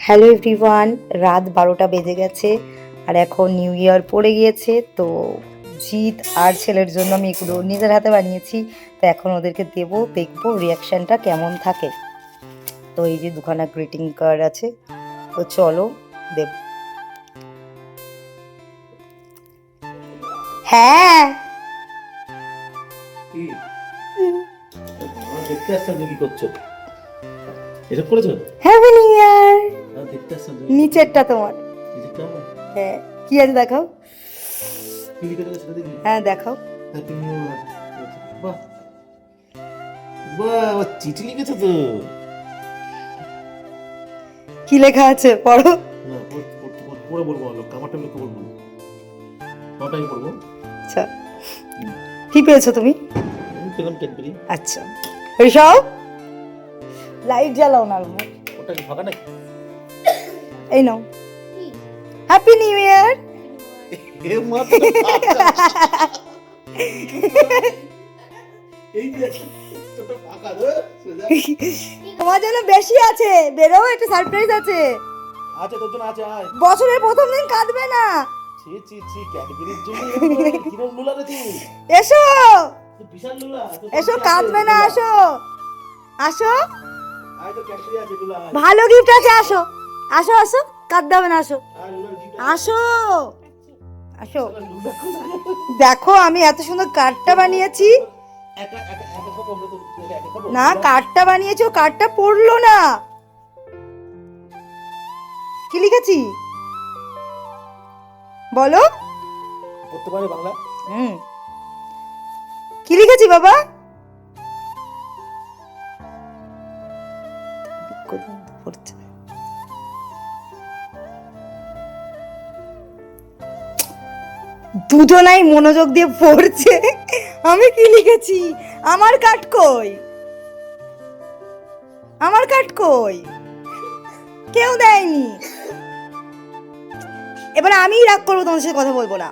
Hello everyone, রাত 12টা বেজে গেছে আর এখন নিউ ইয়ার পড়ে গিয়েছে। তো জিৎ আর ছেলের জন্য আমি এগুলো নিজের হাতে বানিয়েছি। তো এখন ওদেরকে দেবো, দেখবো রিয়াকশানটা কেমন থাকে। তো এই যে দুখানা গ্রিটিং কার্ড আছে, তো চলো দেব। হ্যাঁ, কি দেখতে আসছেন কি করছো? এসব করেছো? Happy new year. দেখতে আসছেন নিচেরটা তোমার। নিচেরটা আমার? হ্যাঁ, কি আছে দেখাও। কি লিখে দেবো সেটা দেখি। হ্যাঁ দেখাও। Happy new year. বাহ বাহ, চিঠি লিখেছো তো? কি লেখা আছে পড়ো। না পড়ে বলবো, আমারটা লিখে বলবো, আমারটাই পড়বো। আচ্ছা, কি পেয়েছো তুমি? আমি পেলাম ক্যাডবেরি। আচ্ছা, ঋষভ লাইট জ্বালাও না। ওটা কি ফাঁকা নাকি? এই নাও, হ্যাপি নিউ ইয়ার। এ মাত্র এই যে ছোট ফাঁকা সোজা তোমার জন্য বেশি আছে, বেরো, একটা সারপ্রাইজ আছে। আচ্ছা, তোর জন্য আছে, আয়। বছরের প্রথম দিন কাঁদবে না। ছি ক্যাডবেরির জন্য কিরম লুলা রে তুই? এসো তুই বিশাল লুলা। এসো, কাঁদবে না, আসো আসো, আয়, তো ক্যাডবেরি আছে, লুলা আয়। ভালো গিফট আছে, আসো আসো আসো, কাঁদতে হবে না, আসো আয়, লুলার gift আসো আসো। আছে। লুলা কোথায়? দেখো আমি এত সুন্দর কার্ডটা বানিয়েছি। একা খাবো আমরা তো, একা খাবো না, কার্ডটা বানিয়েছি, ও কার্ডটা পড়লো না। কি লিখেছি বলো? পড়তে পারে বাংলা? হুম, কি লিখেছি বাবা? দুজনাই মনোযোগ দিয়ে পড়ছে। আমি কি লিখেছি? আমার কার্ড কই? আমার কার্ড কই? কেউ দেয়নি। এবার আমিই রাগ করবো, তোমাদের সাথে কথা বলবো না।